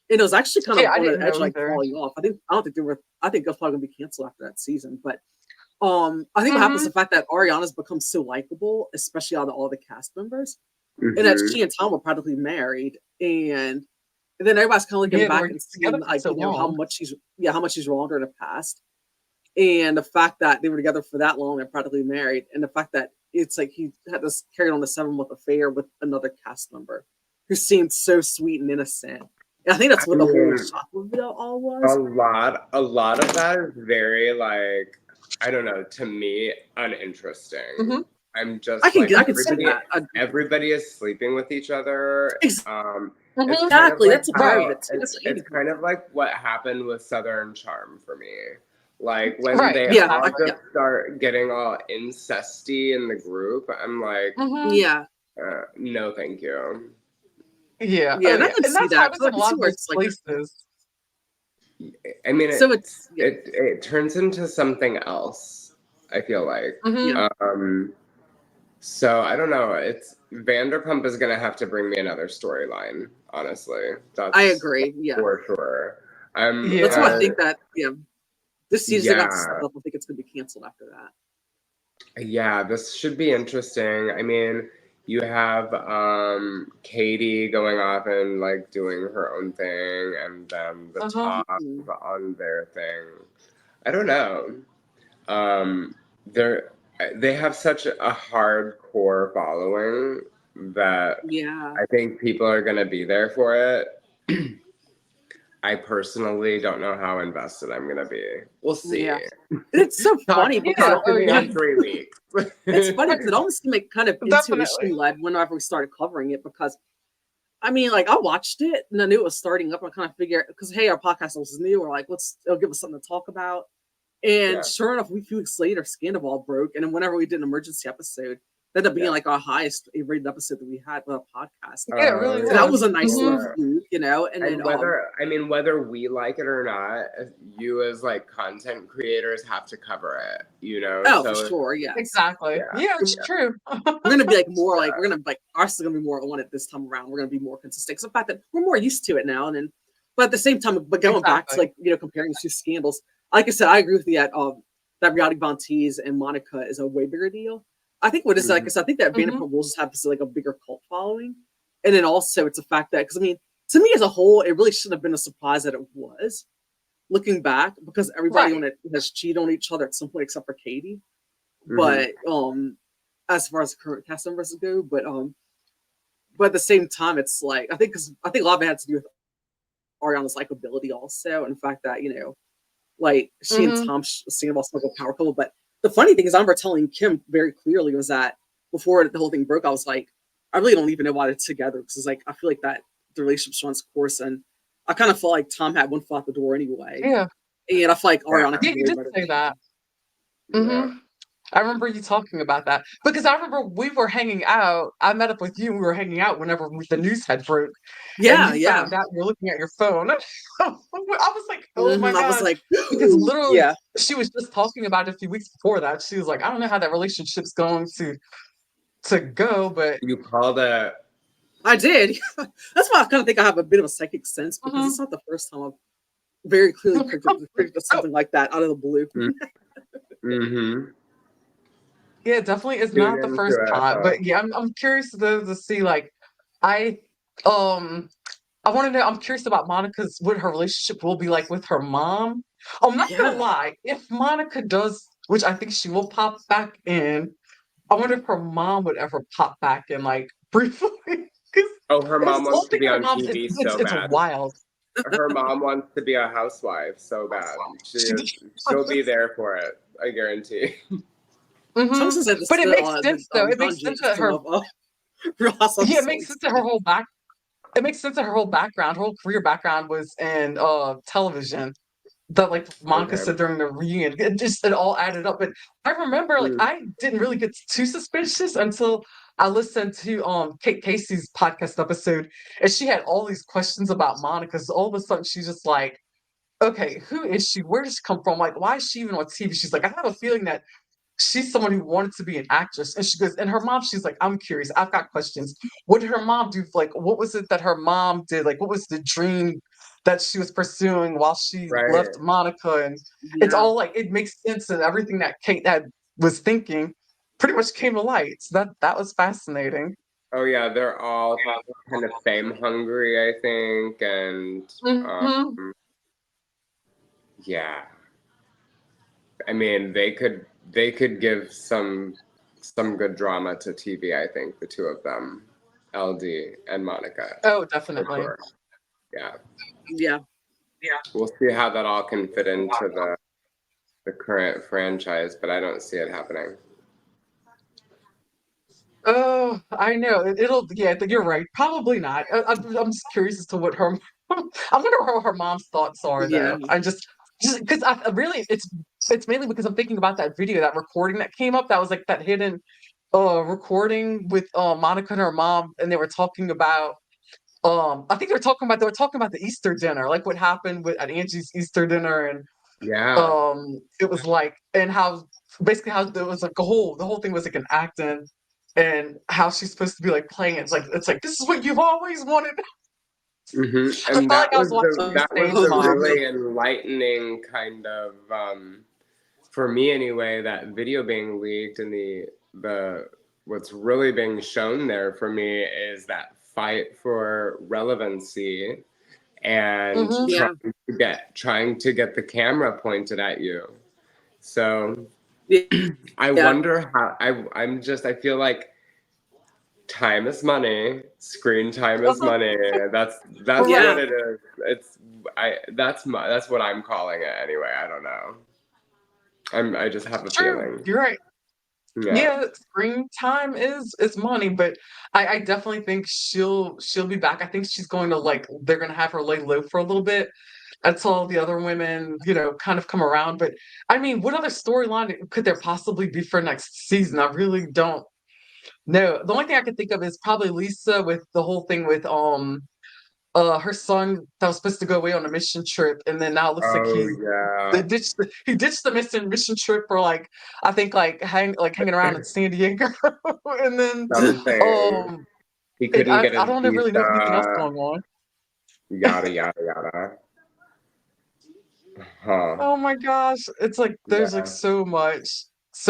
And it was actually kind of on the edge, like, falling off. I think it was probably going to be canceled after that season. But I think what happens is the fact that Ariana's become so likable, especially out of all the cast members, and that she and Tom were practically married. And then everybody's kind of looking back and seeing, like, how much she's wronged her in the past. And the fact that they were together for that long and practically married, and the fact that it's like he had this carried on the 7-month affair with another cast member who seemed so sweet and innocent. And I think that's what the whole shock of it all was. A lot of that is very, like, I don't know, to me, uninteresting. I'm just I can see that. Everybody is sleeping with each other. Exactly, that's a part of it. It's kind of like what happened with Southern Charm for me. Like when they all just start getting all incesty in the group, I'm like, no, thank you. Yeah. Yeah, Oh and I yeah. can And see that's how that it is because I in a can lot see of where those it's like, places. I mean, so it's yeah, it turns into something else, I feel like. yeah. Mm-hmm. So I don't know. It's Vanderpump is gonna have to bring me another storyline, honestly. I That's agree. Yeah, for sure. I'm that's why I Yeah. think that this season they got set yeah. up. I think it's gonna be canceled after that. Yeah, this should be interesting. I mean, you have Katie going off and like doing her own thing, and then the Uh-huh. top Mhm. on their thing. I don't know. Um, they're they have such a hardcore following that Yeah, I think people are gonna be there for it. I personally don't know how invested I'm gonna be. We'll see. yeah. And it's so Talk funny because Yeah. talk to Oh me yeah. in 3 weeks. it's funny because it almost seemed like kind of Definitely. intuition led whenever we started covering it because I mean, like I watched it and I knew it was starting up. I kind of figured because hey, our podcast was new. We're like, it'll give us something to talk about. And Yeah, sure enough, a few weeks later, Scandal broke. And then whenever we did an emergency episode, that ended up being yeah. like our highest rated episode that we had with a podcast. Yeah, it really So that Yeah, was was. a nice little Mm-hmm. sure. fluke, you know. And then And whether we like it or not, you as like content creators have to cover it, oh, for So sure, yes. Exactly. yeah, Yeah, it's yeah, true. We're gonna be like more like yeah. we're gonna like ours is gonna be more on it this time around. We're gonna be more consistent. So the fact that we're more used to it now, and then but at the same time, but going back to Exactly. like comparing two scandals, like I said, I agree with you that Reality Von Teese and Monica is a way bigger deal. I think what is like I Mhm. said, I think that Mm-hmm. Vanderpump Rules has like a bigger cult following, and then also it's a fact that because I mean to me as a whole, it really shouldn't have been a surprise that it was looking back because everybody Right. on it has cheated on each other at some point except for Katie. Mhm. But as far as the current cast members go, but at the same time, it's like I think a lot of it had to do with Ariana's likability also, and the fact that like she and Mm-hmm. Tom singing about like a power couple. But the funny thing is, I remember telling Kim very clearly was that before the whole thing broke, I was like, I really don't even know why they're together because it's like I feel like that the relationship's runs course, and I kind of felt like Tom had one foot out the door anyway, Yeah. and I feel like Yeah, Ariana Yeah, could you really did better. say that. yeah. Mm-hmm. I remember you talking about that because I remember we were hanging out. I met up with you. We were hanging out whenever the news had broke, and Yeah, you yeah. found out you were looking at your phone. I was like, "Oh my I was god!" like, Because literally, yeah, she was just talking about it a few weeks before that. She was like, "I don't know how that relationship's going to go, but You called it. I did. That's why I kind of think I have a bit of a psychic sense because mhm." it's not the first time I've very clearly predicted Oh, something like that out of the blue. Mm-hmm. yeah, it definitely is Tune not the into first it, time, huh? but yeah, I'm curious to see like I um I want to know. I'm curious about Monica's what her relationship will be like with her mom. I'm not gonna Yeah, lie. If Monica does, which I think she will pop back in, I wonder if her mom would ever pop back in, like briefly. Because Oh, her it's mom the whole wants to thing be with her on mom's TV it's so it's bad. wild. Her mom wants to be a housewife so bad. She She'll be there for it. I guarantee. someone hmm says that But it makes the sense though. It Don makes sense James that thing her of Real Housewives yeah, is it so makes sense that her extreme. whole back it makes sense that her whole background, her whole career background was in television. That like Monica Okay. said during the reunion. It all added up. But I remember like Mm, I didn't really get too suspicious until I listened to Kate Casey's podcast episode and she had all these questions about Monica. So all of a sudden she's just like, okay, who is she? Where does she come from? Like, why is she even on TV? She's like, I have a feeling that she's someone who wanted to be an actress. And she goes, and her mom, she's like, I'm curious. I've got questions. What did her mom do? Like, what was it that her mom did? Like, what was the dream that she was pursuing while she left right. Monica? And it's Yeah, all like, it makes sense and everything that Kate had was thinking pretty much came to light. So that was fascinating. Oh yeah, they're all kind of fame hungry, I think, and Hmm um, yeah. I mean, they could give some good drama to TV. I think the two of them, LD and Monica, Oh, for definitely. sure. Yeah, yeah, we'll see how that all can fit into the current franchise, but I don't see it happening. Oh, I know. It'll, yeah, you're right. Probably not. I'm just curious as to what her, I wonder what her mom's thoughts are, yeah, though. Just because I really, it's mainly because I'm thinking about that video, that recording that came up, that was like that hidden recording with Monica and her mom, and they were talking about I think they were talking about the Easter dinner, like what happened at Angie's Easter dinner, and Yeah. it was like, and how basically how there was like the whole thing was like an acting, and how she's supposed to be like playing it. It's like this is what you've always wanted. I felt And like I was watching the that was same a Oh, time. really enlightening kind of for me anyway, that video being leaked and the what's really being shown there for me is that fight for relevancy and Hmm. yeah, trying to get the camera pointed at you. So yeah, I yeah, wonder how I feel like time is money, screen time is money. That's Right. what yeah. it is. That's what I'm calling it anyway. I don't know. I just have a True. feeling. You're right. Yeah. Yeah, screen time is money, but I definitely think she'll be back. I think she's going to like they're gonna have her lay low for a little bit until the other women, kind of come around. But I mean, what other storyline could there possibly be for next season? I really don't know. The only thing I could think of is probably Lisa with the whole thing with her son that was supposed to go away on a mission trip, and then now it looks like Oh they yeah. ditched the mission trip for like I think hanging around in San Diego, and then Something. um He couldn't get I his don't really know anything else visa. going on. Yada yada yada. Huh. Oh my gosh, it's like there's like Yeah. so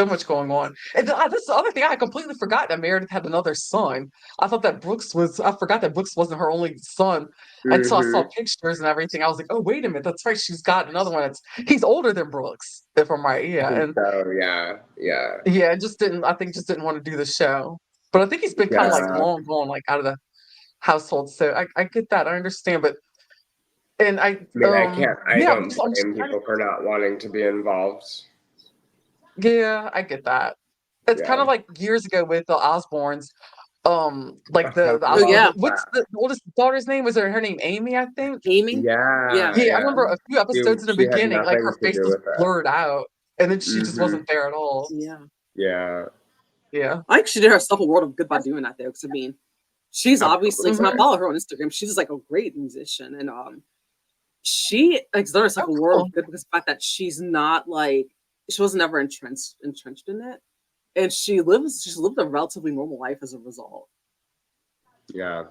much going on. And this is the other thing I completely forgot that Meredith had another son. I forgot that Brooks wasn't her only son until I saw Mm-hmm. pictures and everything. I was like, oh wait a minute, that's right, she's got another one. He's older than Brooks, if I'm right. I Yeah, think and so. Yeah. Yeah. yeah, just didn't want to do the show. But I think he's been kind of like Yeah. long gone, like out of the household. So I get that, I understand, but and I mean, I yeah, don't I'm just blame trying to. people for not wanting to be involved. Yeah, I get that. It's kind Yeah. of like years ago with the Osbournes. Like I the Oh Osbourne. yeah, love What's that. the oldest daughter's name? Was her name Amy? I think. Amy. Yeah, Yeah, Yeah, I yeah. remember a few episodes in the She had beginning, like nothing her to face do was with it. blurred out, and then she just Mm-hmm. wasn't there at all. yeah. Yeah, Yeah. I think she did herself a world of good by doing that though, because I mean, she's obviously, because I Hmm. absolutely. follow her on Instagram, she's like a great musician, and she has done Oh, herself a world cool. of good because the fact that she's not like she wasn't ever entrenched in it, and she's lived a relatively normal life as a result. Yeah.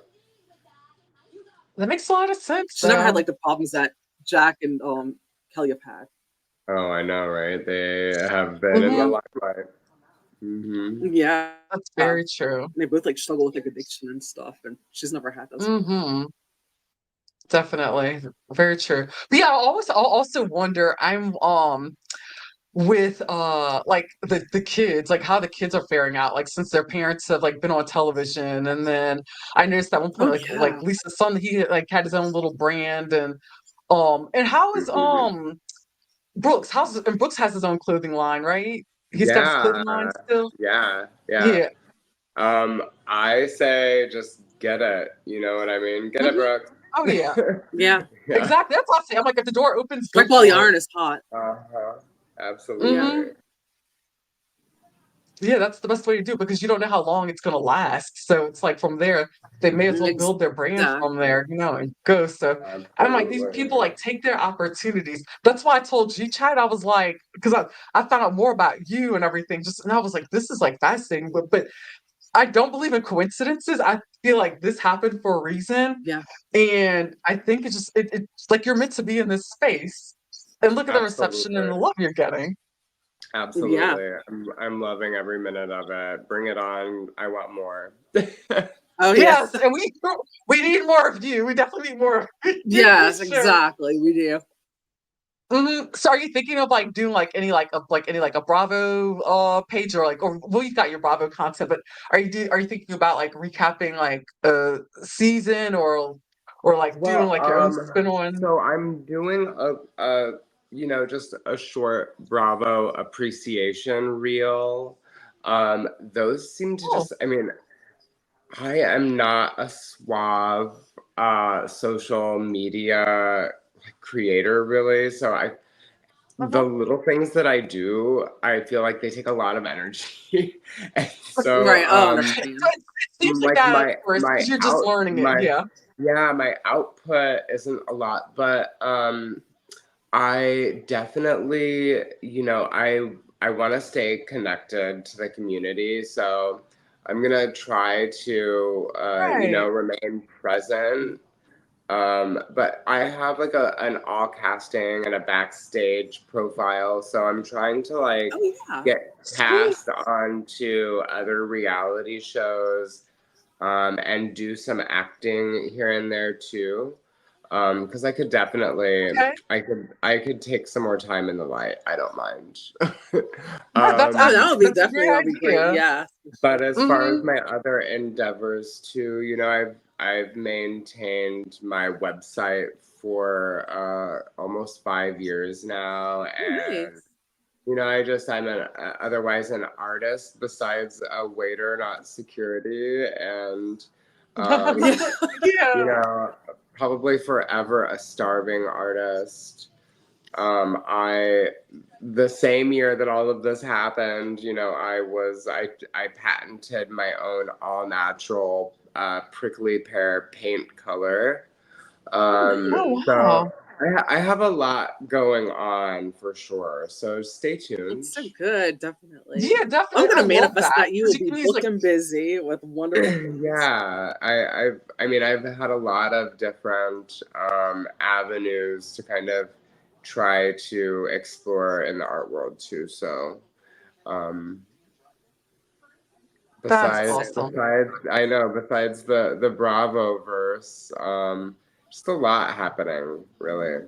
That makes a lot of sense, She's never had though. like the problems that Jack and Kelly have had. Oh, I know, right? They have been in the Hmm. limelight. Mm-hmm. Yeah. That's very true. They both like struggle with like addiction and stuff, and she's never had those. Hmm. Definitely, very true. But yeah, I'll also wonder. I'm with like the kids, like how the kids are faring out, like since their parents have like been on television, and then I noticed at one point Oh like yeah. Lisa's son, he like had his own little brand, and how is Mm-hmm. Brooks has his own clothing line, right? He's got his Yeah, clothing line still. yeah, yeah. Yeah. I say just get it. You know what I mean? Get it, Hmm. Brooke. Oh yeah, Yeah. Yeah. exactly. That's what I say. I'm like, if the door opens, go Strike while the for it. iron is hot. Uh-huh. Yeah. Hmm. Absolutely. Yeah, that's the best way to do it because you don't know how long it's going to last. So it's like from there, they may as well build their brand from Exactly. there, and go. So I'm like, these people Absolutely. like take their opportunities. That's why I told G Chat, I was like, because I found out more about you and everything, and I was like, this is like fascinating. But I don't believe in coincidences. I feel like this happened for a reason. Yeah. And I think it's like you're meant to be in this space. And look at the reception and Absolutely. the love you're getting. Yeah. Absolutely. I'm loving every minute of it. Bring it on. I want more. Oh yeah. Yes, and we need more of you. We definitely need more of you for Yes, sure. exactly. We do. So are you thinking of like doing like any like a Bravo page, or like, or well, you've got your Bravo content, but are you thinking about like recapping like a season, or like doing Well, like your own spin on? so I'm doing just a short Bravo appreciation reel. Those seem to Oh, just, I mean, I am not a suave social media creator really, so the uh-huh. little things that I do, I feel like they take a lot of energy. And so Right. I'll So understand. it seems like like that at first because you're just learning it. my Yeah. Yeah, my output isn't a lot, but I definitely, I want to stay connected to the community, so I'm gonna try to, Right. remain present. But I have like an all casting and a backstage profile, so I'm trying to like Oh yeah. get Sweet. cast onto other reality shows, and do some acting here and there too. Because I could definitely, Okay. I could take some more time in the light. I don't mind. Yeah, that's Oh, um, that's a great that'll be great. idea. Yeah, for but sure. as far as Hmm. my other endeavors too, I've maintained my website for almost 5 years now, Oh, and nice. I'm otherwise an artist besides a waiter, not security, and um, Yeah. you Yeah. know, probably forever a starving artist. I the same year that all of this happened, I patented my own all natural prickly pear paint color. Oh, Oh nice. So wow. I have a lot going on for sure. So stay That's tuned. so good. Definitely. Yeah, I'm definitely. I gonna love manifest that that you because will you be can use booked like and busy with wonderful things. Yeah, I've had a lot of different avenues to kind of try to explore in the art world too. So, um, that's So awesome. good. besides the Bravo verse, just a lot happening, really.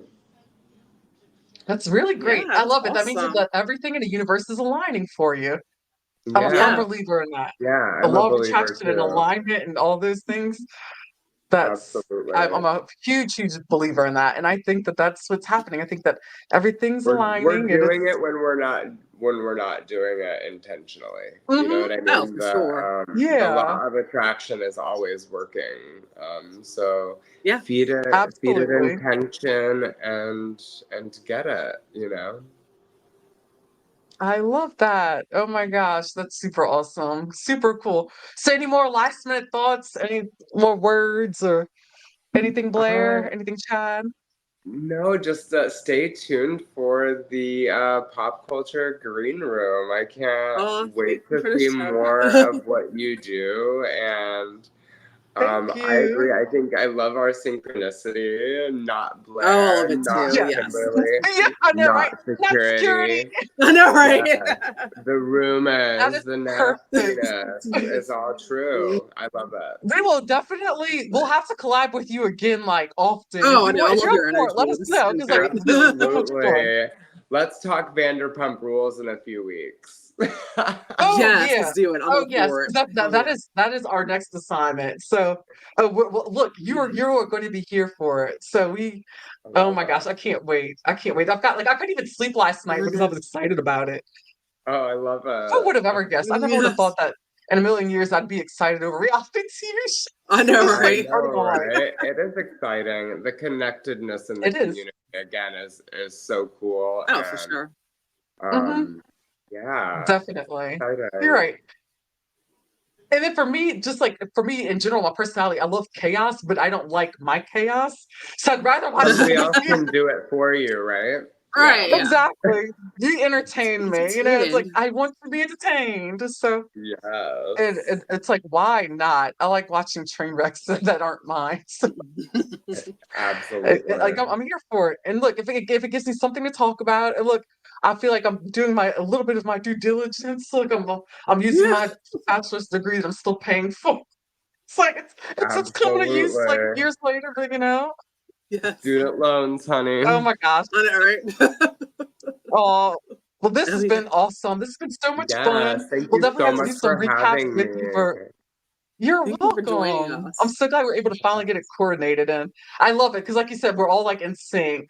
That's really Yeah, great. I that's love it. That means awesome. that everything in the universe is aligning for you. I'm a firm Yeah. Yeah, believer in that. yeah, The I'm a law of believer attraction and too. alignment and all those things. That's I'm Absolutely. a huge, huge believer in that, and I think that that's what's happening. I think that everything's We're aligning, and doing it's it when we're not doing it intentionally. You know hmm what I Oh, mean? for sure. The yeah, law of attraction is always working. So Yeah. feed it absolutely. intention and get it. You know. I love that. Oh my gosh, that's super awesome. Super cool. So any more last minute thoughts? Any more words or anything, Uh, Blair? Anything, Chad? no, just stay tuned for the pop culture green room. I can't Oh, thank wait you to for the see show. more of what you do, and Thank I agree. you. I think I love our synchronicity. Not Oh, I Blair, love it not too. Yes. Yes. Kimberly, Yeah, I know, right? not Not security. security. I know, Yeah, right? the That is rumors, the perfect. nastiness is all true. I love it. We will definitely we'll have to collab with you again, like, often. If Oh, I you know. I want if love you're up your for it, let energy. us This has know been because like, great. this is so much fun. Absolutely. Let's talk Vanderpump Rules in a few weeks. Oh, Yes, yeah. let's do it. I'm Oh, up yes, for it. 'cause that that Oh that yeah. is that is our next assignment. So, well, look, you're going to be here for it. So we I oh love my gosh, it. I can't wait. I can't wait. I've got like I couldn't even sleep last Oh night my because I god. was excited about it. Oh, I love Who would have it. ever guessed? I never would have thought Yes. that in a million years I'd be excited over reality TV shows. I know, This is like I right? part of know, my life. right? It is exciting. The connectedness in the It is. community again is so cool, Oh, for and sure. Mhm. um, yeah, Definitely. You're exciting. right. And then for me, just like for me in general, my personality, I love chaos, but I don't like my chaos. So I'd rather watch Somebody else you. can do it for you, right? Yeah. Right, yeah. Exactly. You It's entertain me. You know, it's like entertaining. I want to be entertained. So Yes. it's like, why not? I like watching train wrecks that aren't mine. So like Absolutely. I'm here for it. And look, if it gives me something to talk about, and look, I feel like I'm doing my a little bit of my due diligence. Look, I'm using Yeah. my bachelor's degree that I'm still paying for. It's like it's coming to use like Absolutely. years later, but you know. Yes. Student loans, Oh honey. my gosh. I know, right? Oh, well, this Oh has yeah. been awesome. This has been so much Yes. fun. Thank We'll you definitely so have to do much some for recaps having with you for. me. You're Thank you for joining welcome. I'm us. so glad we're able to finally get it coordinated, and I love it because, like you said, we're all like in sync.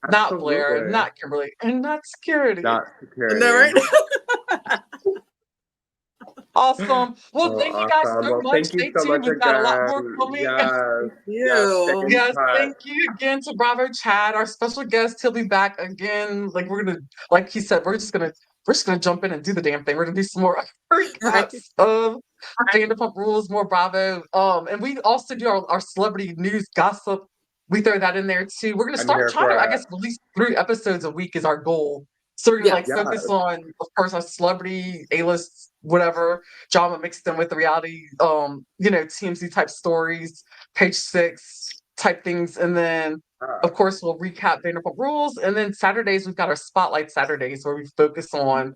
Not Blair, Absolutely. not Kimberly, and not security. Not I know, security. right? Awesome. Well, Oh, thank you guys awesome. so Well, much. thank you Stay so tuned. much We've got a lot more again. coming. Yes. Thank Yes. Stay you. in Yes, touch. thank you again to Bravo Chad, our special guest. He'll be back again. Like we're gonna, like he said, we're just gonna jump in and do the damn thing. We're gonna do some more Right. recaps of Vanderpump Rules, more Bravo. And we also do our celebrity news gossip. We throw that in there too. We're gonna I'm start here trying for to, I it. guess, release 3 episodes a week is our goal. So we're gonna like Yes. focus Yes. on, of course, our celebrity, A-list, whatever drama mixed in with the reality, TMZ type stories, page 6 type things, and then of course we'll recap Vanderpump Rules, and then Saturdays we've got our Spotlight Saturdays where we focus on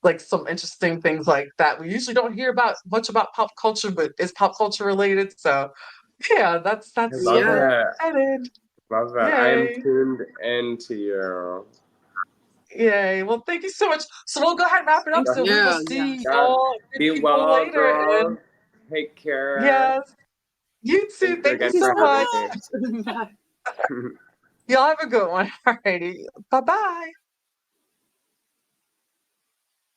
like some interesting things like that. We usually don't hear about much about pop culture, but it's pop culture related. So yeah, that's I what love Yeah. we're it. headed. Love it. I am Yay. tuned into you. Yay. Well, thank you so much. So we'll go ahead and wrap it up. So we will Yeah. see Yeah. y'all good Be people well, later. And girl. Take care. yes, you too. Thank you Thank you again Thank you so for so much. having much. Bye. me. Y'all have a good one. Alrighty. Bye bye.